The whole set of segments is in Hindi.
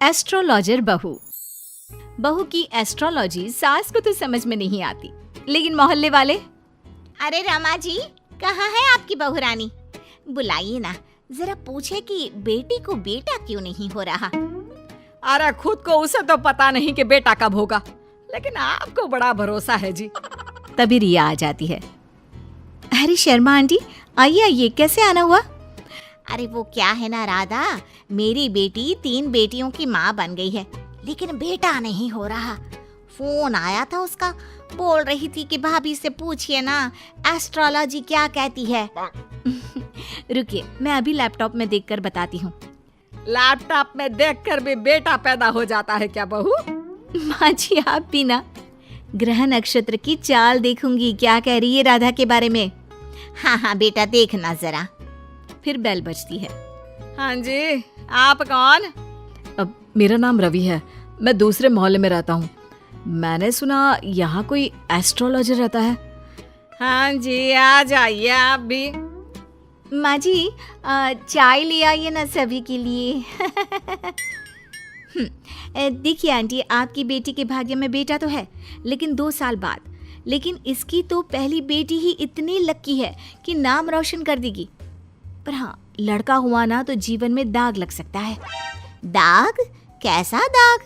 एस्ट्रोलॉजर बहू। बहू की एस्ट्रोलॉजी सास को तो समझ में नहीं आती, लेकिन मोहल्ले वाले, अरे रमा जी, कहाँ है आपकी बहू रानी? बुलाइए ना, जरा पूछे कि बेटी को बेटा क्यों नहीं हो रहा। अरे खुद को उसे तो पता नहीं कि बेटा कब होगा, लेकिन आपको बड़ा भरोसा है जी। तभी रिया आ जाती है। अरे शर्मा आंटी, आइए आइए, कैसे आना हुआ? अरे वो क्या है ना राधा, मेरी बेटी 3 बेटियों की माँ बन गई है, लेकिन बेटा नहीं हो रहा। फोन आया था उसका, बोल रही थी कि भाभी से पूछिए ना एस्ट्रोलॉजी क्या कहती है। रुकिए, मैं अभी लैपटॉप में देखकर बताती हूँ। लैपटॉप में देखकर भी बेटा पैदा हो जाता है क्या बहू? माँ जी, आप भी ना। ग्रह नक्षत्र की चाल देखूंगी, क्या कह रही है राधा के बारे में। हाँ हाँ बेटा, देखना जरा। फिर बेल बजती है। हाँ जी, आप कौन? अब मेरा नाम रवि है, मैं दूसरे मोहल्ले में रहता हूँ। मैंने सुना यहाँ कोई एस्ट्रोलॉजर रहता है। हाँ जी, आ जाइए आप भी। माँ जी, चाय ले आइए ना सभी के लिए। देखिए आंटी, आपकी बेटी के भाग्य में बेटा तो है, लेकिन 2 साल बाद। लेकिन इसकी तो पहली बेटी ही इतनी लकी है कि नाम रोशन कर देगी। पर हाँ, लड़का हुआ ना तो जीवन में दाग लग सकता है। दाग? कैसा दाग?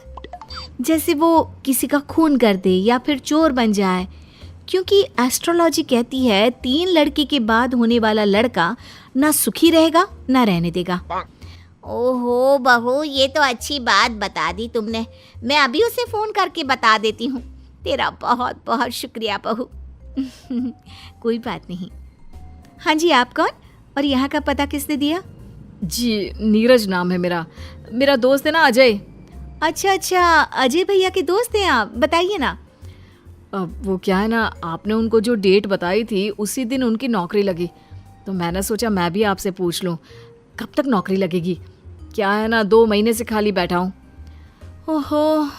जैसे वो किसी का खून कर दे या फिर चोर बन जाए, क्योंकि एस्ट्रोलॉजी कहती है 3 लड़के के बाद होने वाला लड़का ना सुखी रहेगा ना रहने देगा। ओहो बहू, ये तो अच्छी बात बता दी तुमने। मैं अभी उसे फोन करके बता देती हूँ। तेरा बहुत बहुत शुक्रिया बहू। कोई बात नहीं। हाँ जी, आप कौन और यहाँ का पता किसने दिया? जी, नीरज नाम है मेरा दोस्त है ना अजय। अच्छा अच्छा, अजय भैया के दोस्त हैं आप, बताइए ना। अब वो क्या है ना, आपने उनको जो डेट बताई थी उसी दिन उनकी नौकरी लगी, तो मैंने सोचा मैं भी आपसे पूछ लूँ कब तक नौकरी लगेगी। क्या है ना, 2 महीने से खाली बैठा हूँ। ओहो,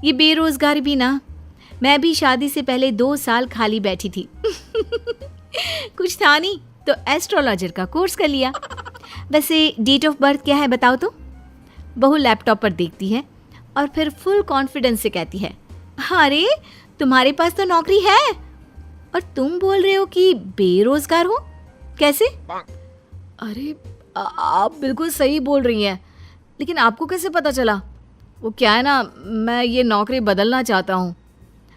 ये बेरोजगारी भी ना। मैं भी शादी से पहले 2 साल खाली बैठी थी। कुछ था नहीं तो एस्ट्रोलॉजर का कोर्स कर लिया। वैसे डेट ऑफ बर्थ क्या है बताओ तो? बहू लैपटॉप पर देखती है और फिर फुल कॉन्फिडेंस से कहती है, अरे तुम्हारे पास तो नौकरी है और तुम बोल रहे हो कि बेरोजगार हो, कैसे? अरे आप बिल्कुल सही बोल रही हैं, लेकिन आपको कैसे पता चला? वो क्या है ना, मैं ये नौकरी बदलना चाहता हूँ।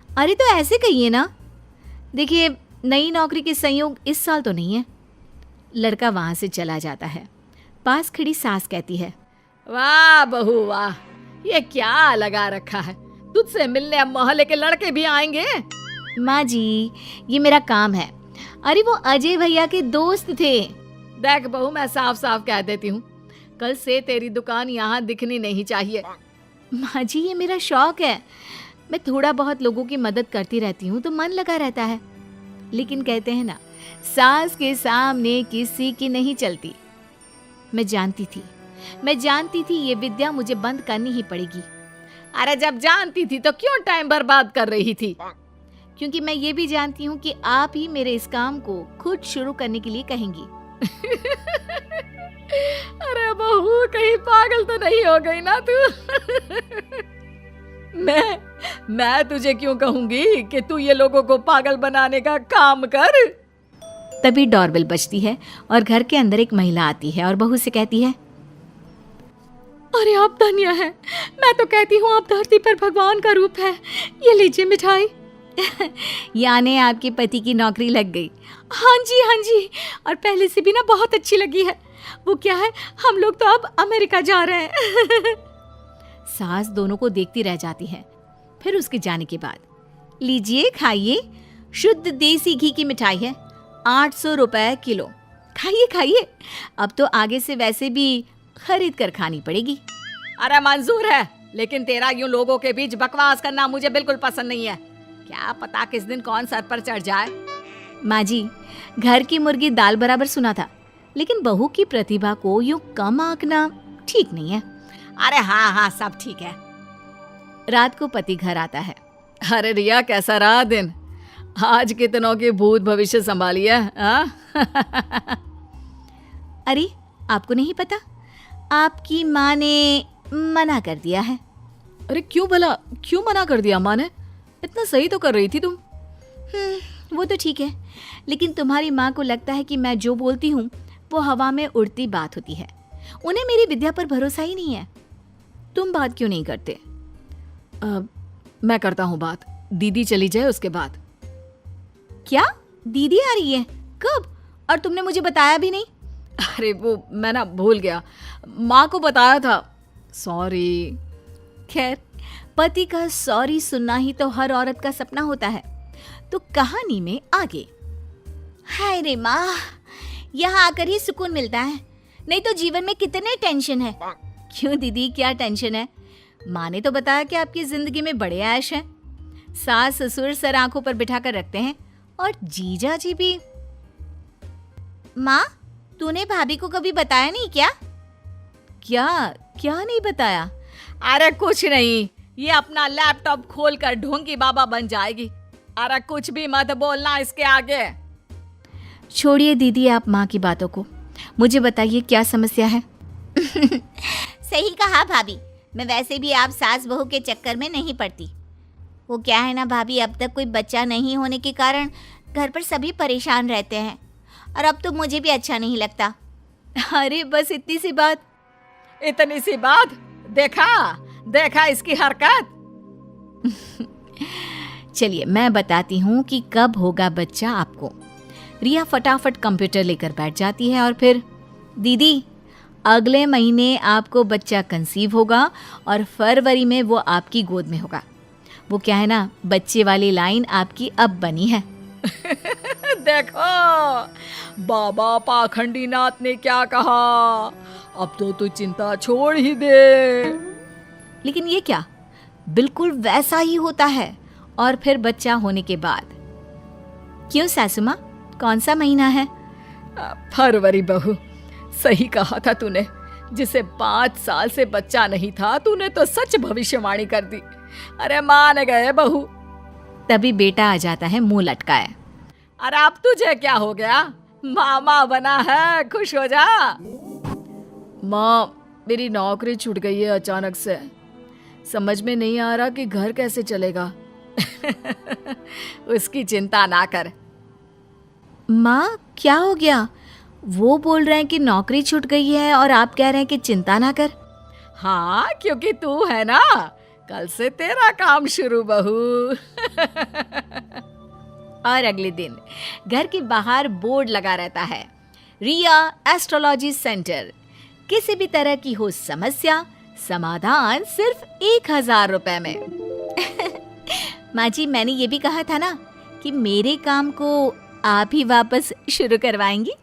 अरे तो ऐसे कहिए ना। देखिए, नई नौकरी के संयोग इस साल तो नहीं है। लड़का वहाँ से चला जाता है। पास खड़ी सास कहती है, वाह बहू वाह, ये क्या लगा रखा है, तुझसे मिलने अब मोहल्ले के लड़के भी आएंगे। माँ जी, ये मेरा काम है। अरे वो अजय भैया के दोस्त थे। देख बहू, मैं साफ साफ कह देती हूँ, कल से तेरी दुकान यहाँ दिखनी नहीं चाहिए। माँ जी, ये मेरा शौक है। मैं थोड़ा बहुत लोगों की मदद करती रहती हूँ तो मन लगा रहता है। लेकिन कहते हैं ना, सास के सामने किसी की नहीं चलती। मैं जानती थी ये विद्या मुझे बंद करनी ही पड़ेगी। अरे जब जानती थी तो क्यों टाइम बर्बाद कर रही थी? क्योंकि मैं ये भी जानती हूँ कि आप ही मेरे इस काम को खुद शुरू करने के लिए कहेंगी। अरे बहू, कहीं पागल तो नहीं हो गई ना तू? मैं तुझे क्यों कहूंगी कि तू ये लोगों को पागल बनाने का काम कर। तभी डोरबेल बजती है और घर के अंदर एक महिला आती है और बहू से कहती है, अरे आप धन्य है, मैं तो कहती हूँ आप धरती पर भगवान का रूप है। ये लीजिए मिठाई। यानी आपके पति की नौकरी लग गई? हाँ जी, और पहले से भी ना बहुत अच्छी लगी है। वो क्या है, हम लोग तो अब अमेरिका जा रहे हैं। सास दोनों को देखती रह जाती है। फिर उसके जाने के बाद, लीजिए खाइए, शुद्ध देसी घी की मिठाई है, 800 रुपए किलो। खाइए खाइए, अब तो आगे से वैसे भी खरीद कर खानी पड़ेगी। अरे मंजूर है, लेकिन तेरा यूं लोगों के बीच बकवास करना मुझे बिल्कुल पसंद नहीं है। क्या पता किस दिन कौन सर पर चढ़ जाए। माँ जी, घर की मुर्गी दाल बराबर सुना था, लेकिन बहू की प्रतिभा को यूं कम आंकना ठीक नहीं है। अरे हाँ, सब ठीक है। रात को पति घर आता है। अरे रिया, कैसा रहा दिन? आज कितनों के भूत भविष्य संभाली है। अरे आपको नहीं पता, आपकी माँ ने मना कर दिया है। अरे क्यों भला, क्यों मना कर दिया माँ ने? इतना सही तो कर रही थी तुम। वो तो ठीक है, लेकिन तुम्हारी माँ को लगता है कि मैं जो बोलती हूँ वो हवा में उड़ती बात होती है। उन्हें मेरी विद्या पर भरोसा ही नहीं है। तुम बात क्यों नहीं करते? मैं करता हूँ बात, दीदी चली जाए उसके बाद। क्या दीदी आ रही है? कब? और तुमने मुझे बताया भी नहीं। अरे वो मैं ना भूल गया, माँ को बताया था, सॉरी। खैर, पति का सॉरी सुनना ही तो हर औरत का सपना होता है। तो कहानी में आगे। हाय रे माँ, यहाँ आकर ही सुकून मिलता है, नहीं तो जीवन में कितने टेंशन है। क्यों दीदी, क्या टेंशन है? माँ ने तो बताया कि आपकी जिंदगी में बड़े ऐश हैं। सास ससुर सर आंखों पर बिठा कर रखते हैं, और जीजा जी भी। माँ, तूने भाभी को कभी बताया नहीं क्या? क्या क्या नहीं बताया? अरे कुछ नहीं, ये अपना लैपटॉप खोलकर ढोंगी बाबा बन जाएगी। अरे कुछ भी मत बोलना इसके आगे। छोड़िए दीदी आप माँ की बातों को, मुझे बताइए क्या समस्या है? सही कहा भाभी, मैं वैसे भी आप सास बहू के चक्कर में नहीं पड़ती। वो क्या है ना भाभी, अब तक कोई बच्चा नहीं होने के कारण घर पर सभी परेशान रहते हैं, और अब तो मुझे भी अच्छा नहीं लगता। अरे बस इतनी सी बात? इतनी सी बात? देखा देखा इसकी हरकत। चलिए मैं बताती हूँ कि कब होगा बच्चा आपको। रिया फटाफट कंप्यूटर लेकर बैठ जाती है और फिर, दीदी अगले महीने आपको बच्चा कंसीव होगा और फरवरी में वो आपकी गोद में होगा। वो क्या है ना, बच्चे वाली लाइन आपकी अब बनी है। देखो बाबा पाखंडी नाथ ने क्या कहा, अब तो तू चिंता छोड़ ही दे। लेकिन ये क्या, बिल्कुल वैसा ही होता है। और फिर बच्चा होने के बाद। क्यों सासू माँ, कौन सा महीना है? फरवरी बहू, सही कहा था तूने। जिसे 5 साल से बच्चा नहीं था, तूने तो सच भविष्यवाणी कर दी। अरे मान गए बहू। तभी बेटा आ जाता है मुंह लटकाए। अरे अब तुझे क्या हो गया, मामा बना है, खुश हो जा। माँ, मेरी नौकरी छूट गई है अचानक से, समझ में नहीं आ रहा कि घर कैसे चलेगा। उसकी चिंता ना कर। माँ क्या हो गया? वो बोल रहे हैं कि नौकरी छूट गई है और आप कह रहे हैं कि चिंता ना कर। हाँ, क्योंकि तू है ना, कल से तेरा काम शुरू बहू। और अगले दिन घर के बाहर बोर्ड लगा रहता है, रिया एस्ट्रोलॉजी सेंटर। किसी भी तरह की हो समस्या, समाधान सिर्फ 1000 रुपए में। माँ जी, मैंने ये भी कहा था ना कि मेरे काम को आप ही वापस शुरू करवाएंगी।